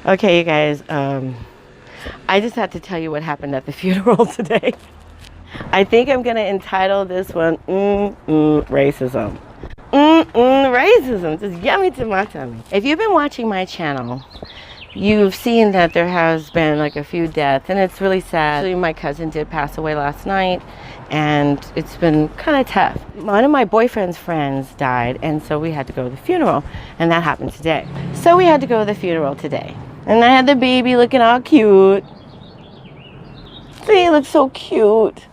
Okay, you guys, I just have to tell you what happened at the funeral today. I think I'm going to entitle this one, Racism. Racism, just yummy to my tummy. If you've been watching my channel, you've seen that there has been like a few deaths, and it's really sad. Actually, my cousin did pass away last night, and it's been kind of tough. One of my boyfriend's friends died, and so we had to go to the funeral, and that happened today. So we had to go to the funeral today. And I had the baby looking all cute. See, he looks so cute.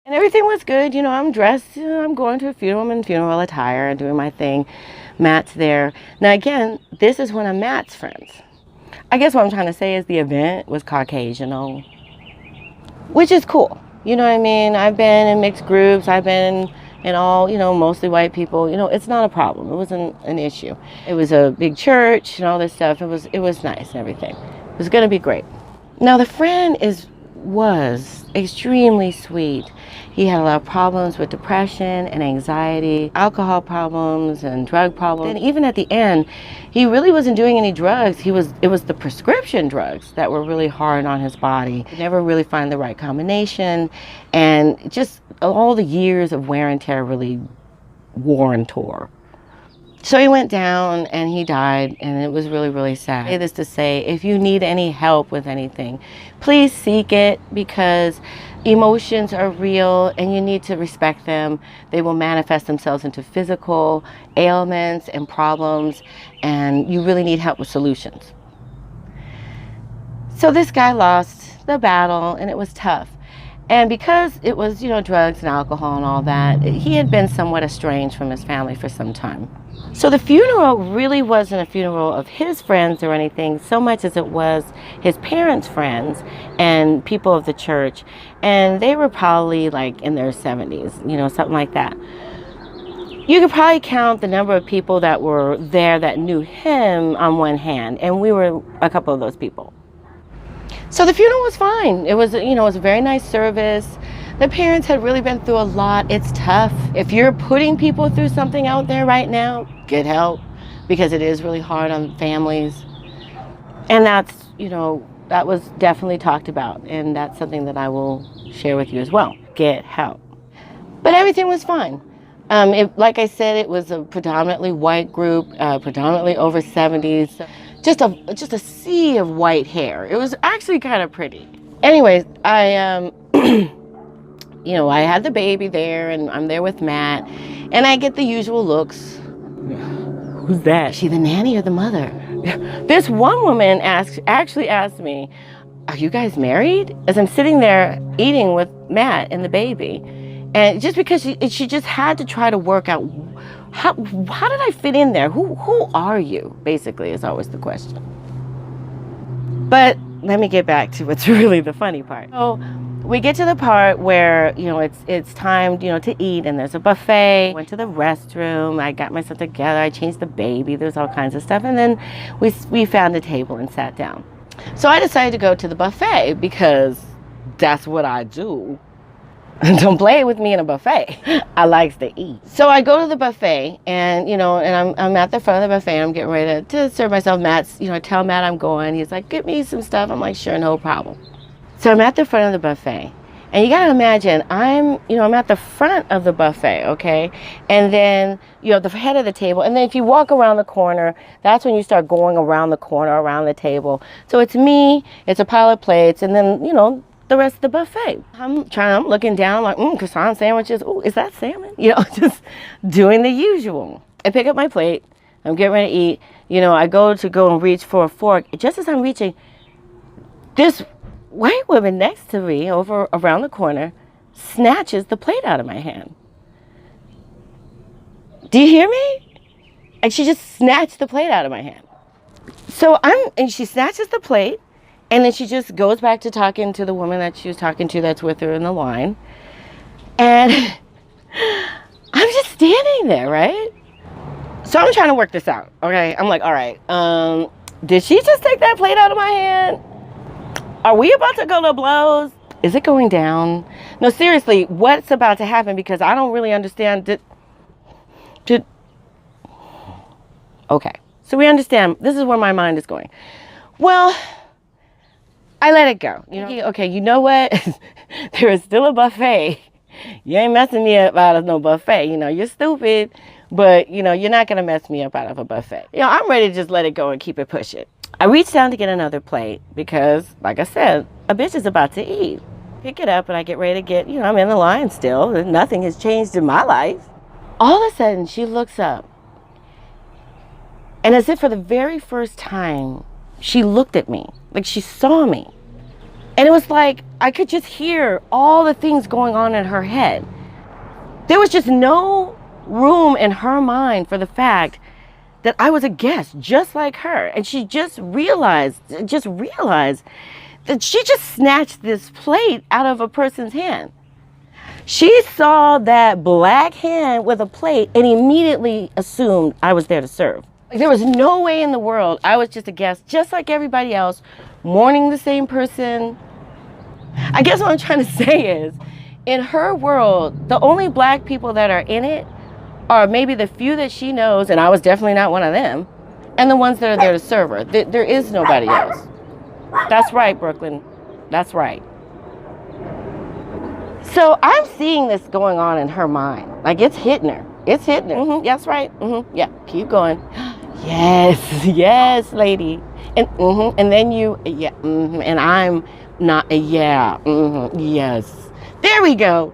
And everything was good. You know, I'm dressed. I'm going to a funeral. I'm in funeral attire and doing my thing. Matt's there. Now, again, this is one of Matt's friends. I guess what I'm trying to say is the event was Caucasian, which is cool. You know what I mean? I've been in mixed groups. I've been in all, mostly white people. It's not a problem. It wasn't an issue. It was a big church and all this stuff. It was nice and everything. It was going to be great. Now, the friend was extremely sweet. He had a lot of problems with depression and anxiety, alcohol problems and drug problems. And even at the end, he really wasn't doing any drugs. It was the prescription drugs that were really hard on his body. He never really find the right combination, and just all the years of wear and tear really wore and tore. So he went down and he died, and it was really, really sad. I say this to say, if you need any help with anything, please seek it, because emotions are real and you need to respect them. They will manifest themselves into physical ailments and problems, and you really need help with solutions. So this guy lost the battle, and it was tough. And because it was, drugs and alcohol and all that, he had been somewhat estranged from his family for some time. So the funeral really wasn't a funeral of his friends or anything, so much as it was his parents' friends and people of the church. And they were probably like in their 70s, something like that. You could probably count the number of people that were there that knew him on one hand, and we were a couple of those people. So the funeral was fine. It was, it was a very nice service. The parents had really been through a lot. It's tough. If you're putting people through something out there right now, get help, because it is really hard on families. And that's, that was definitely talked about, and that's something that I will share with you as well. Get help. But everything was fine. Like I said, it was a predominantly white group, predominantly over 70s. Just a sea of white hair. It was actually kind of pretty. Anyways, I I had the baby there, and I'm there with Matt, and I get the usual looks. Who's that? Is she the nanny or the mother? This one woman actually asked me, "Are you guys married?" As I'm sitting there eating with Matt and the baby, and just because she just had to try to work out. How did I fit in there? Who are you? Basically, is always the question. But let me get back to what's really the funny part. So we get to the part where, it's time, to eat, and there's a buffet. Went to the restroom. I got myself together. I changed the baby. There's all kinds of stuff. And then we found a table and sat down. So I decided to go to the buffet, because that's what I do. Don't play with me in a buffet. I likes to eat. So I go to the buffet, and and I'm at the front of the buffet. I'm getting ready to serve myself. I tell Matt I'm going. He's like, "Get me some stuff." I'm like, "Sure, no problem." So I'm at the front of the buffet, and you gotta imagine I'm at the front of the buffet, okay? And then the head of the table, and then if you walk around the corner, that's when you start going around the corner, around the table. So it's me, it's a pile of plates, and then the rest of the buffet. I'm looking down like, croissant sandwiches. Oh, is that salmon? Just doing the usual. I pick up my plate. I'm getting ready to eat. I go and reach for a fork. Just as I'm reaching, this white woman next to me over around the corner snatches the plate out of my hand. Do you hear me? And she just snatched the plate out of my hand. And she snatches the plate. And then she just goes back to talking to the woman that she was talking to that's with her in the line. And I'm just standing there, right? So I'm trying to work this out, okay? I'm like, all right, did she just take that plate out of my hand? Are we about to go to blows? Is it going down? No, seriously, what's about to happen? Because I don't really understand. Okay, so we understand. This is where my mind is going. Well, I let it go. You know, okay, you know what? There is still a buffet. You ain't messing me up out of no buffet. You know, you're stupid, but you know, you're not gonna mess me up out of a buffet. You know, I'm ready to just let it go and keep it pushing. I reached down to get another plate because, like I said, a bitch is about to eat. Pick it up and I get ready to get, you know, I'm in the line still. And nothing has changed in my life. All of a sudden, she looks up. And as if for the very first time, she looked at me. Like she saw me. And it was like I could just hear all the things going on in her head. There was just no room in her mind for the fact that I was a guest just like her. And she just realized that she just snatched this plate out of a person's hand. She saw that black hand with a plate and immediately assumed I was there to serve. Like, there was no way in the world. I was just a guest, just like everybody else, mourning the same person. I guess what I'm trying to say is, in her world, the only black people that are in it are maybe the few that she knows, and I was definitely not one of them, and the ones that are there to serve her. There is nobody else. That's right, Brooklyn. That's right. So I'm seeing this going on in her mind. Like, it's hitting her. It's hitting her. Mm-hmm. That's right. Mm-hmm. Yeah, keep going. Yes, yes, lady. And and then you, yeah, and I'm not, yeah, yes. There we go.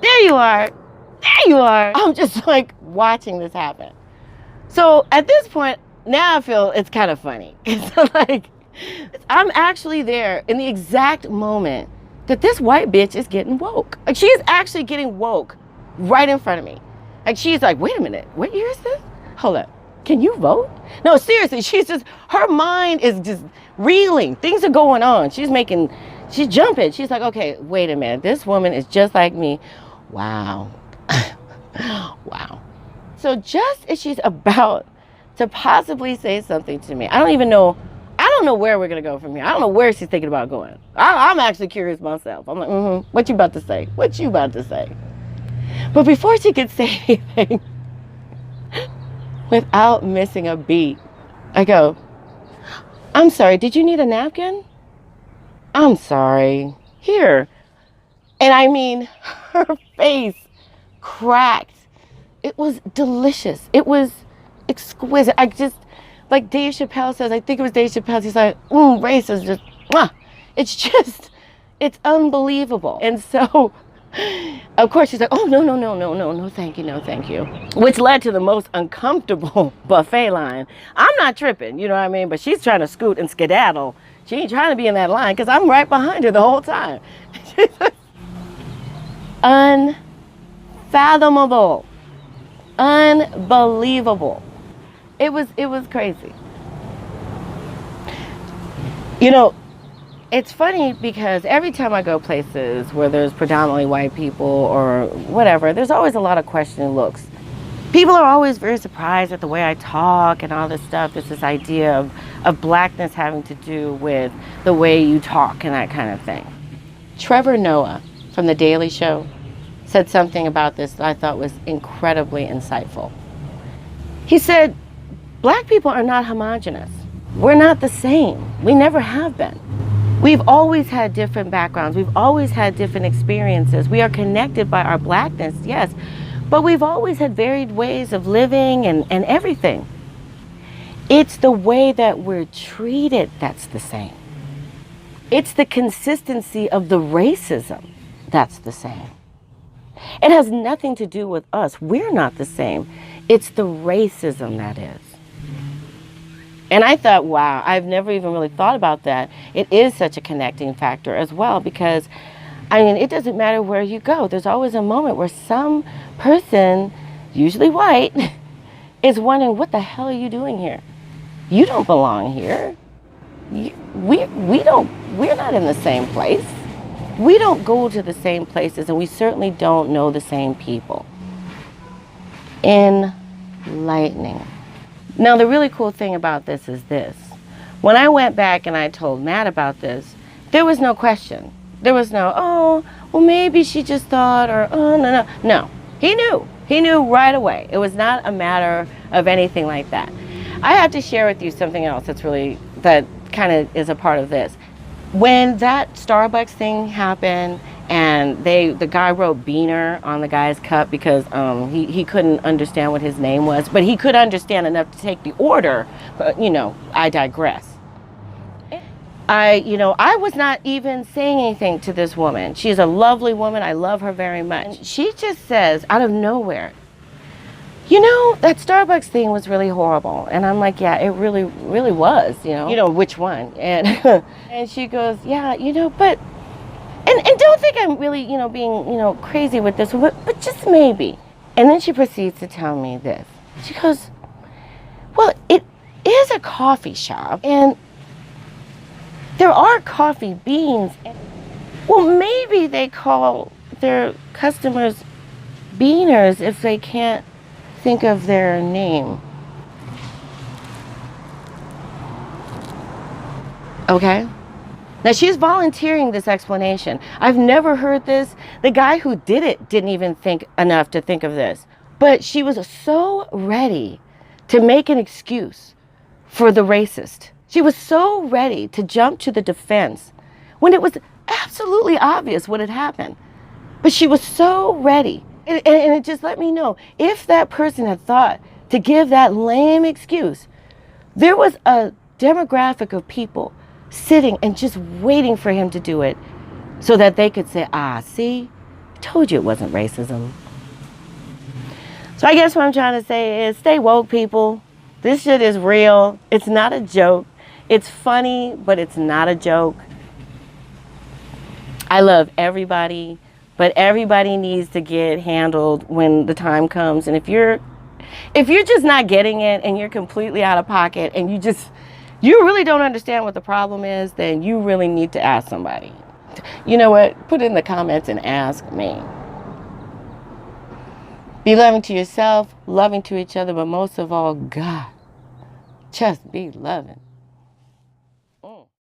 There you are. There you are. I'm just like watching this happen. So at this point, now I feel it's kind of funny. It's like, I'm actually there in the exact moment that this white bitch is getting woke. Like, she is actually getting woke right in front of me. Like, she's like, wait a minute, what year is this? Hold up, can you vote? No, seriously, her mind is just reeling. Things are going on. She's jumping. She's like, okay, wait a minute, this woman is just like me. Wow. Wow. So just as she's about to possibly say something to me, I don't know where we're going to go from here. I don't know where she's thinking about going. I'm actually curious myself. I'm like, what you about to say? What you about to say? But before she could say anything, without missing a beat, I go, I'm sorry, did you need a napkin? I'm sorry. Here. And I mean, her face cracked. It was delicious. It was exquisite. Like Dave Chappelle says, I think it was Dave Chappelle, he's like, race is just, it's unbelievable. And so, of course, she's like, oh, no, thank you. Which led to the most uncomfortable buffet line. I'm not tripping, you know what I mean? But she's trying to scoot and skedaddle. She ain't trying to be in that line because I'm right behind her the whole time. Unfathomable. Unbelievable. It was crazy. You know, it's funny because every time I go places where there's predominantly white people or whatever, there's always a lot of questioning looks. People are always very surprised at the way I talk and all this stuff. There's this idea of blackness having to do with the way you talk and that kind of thing. Trevor Noah from The Daily Show said something about this that I thought was incredibly insightful. He said, black people are not homogenous. We're not the same. We never have been. We've always had different backgrounds. We've always had different experiences. We are connected by our blackness, yes, but we've always had varied ways of living and everything. It's the way that we're treated that's the same. It's the consistency of the racism that's the same. It has nothing to do with us. We're not the same. It's the racism that is. And I thought, wow, I've never even really thought about that. It is such a connecting factor as well because, I mean, it doesn't matter where you go. There's always a moment where some person, usually white, is wondering, what the hell are you doing here? You don't belong here. We're not in the same place. We don't go to the same places, and we certainly don't know the same people. Enlightening. Now, the really cool thing about this is this. When I went back and I told Matt about this, there was no question. There was no, oh, well, maybe she just thought, or, oh, no. No, he knew. He knew right away. It was not a matter of anything like that. I have to share with you something else that kind of is a part of this. When that Starbucks thing happened and the guy wrote Beaner on the guy's cup because he couldn't understand what his name was, but he could understand enough to take the order. But, I digress. I was not even saying anything to this woman. She's a lovely woman. I love her very much. She just says out of nowhere, that Starbucks thing was really horrible. And I'm like, yeah, it really, really was, which one? And and she goes, yeah, but, and don't think I'm really, being, crazy with this one, but just maybe. And then she proceeds to tell me this. She goes, well, it is a coffee shop and there are coffee beans. Well, maybe they call their customers beaners if they can't think of their name. Okay? Now she's volunteering this explanation. I've never heard this. The guy who did it didn't even think enough to think of this. But she was so ready to make an excuse for the racist. She was so ready to jump to the defense when it was absolutely obvious what had happened. But she was so ready. And it just let me know, if that person had thought to give that lame excuse, there was a demographic of people sitting and just waiting for him to do it so that they could say, see, I told you it wasn't racism. So I guess what I'm trying to say is stay woke, people. This shit is real. It's not a joke. It's funny, but it's not a joke. I love everybody, but everybody needs to get handled when the time comes. And if you're just not getting it and you're completely out of pocket and you really don't understand what the problem is, then you really need to ask somebody. You know what? Put it in the comments and ask me. Be loving to yourself, loving to each other, but most of all, God. Just be loving.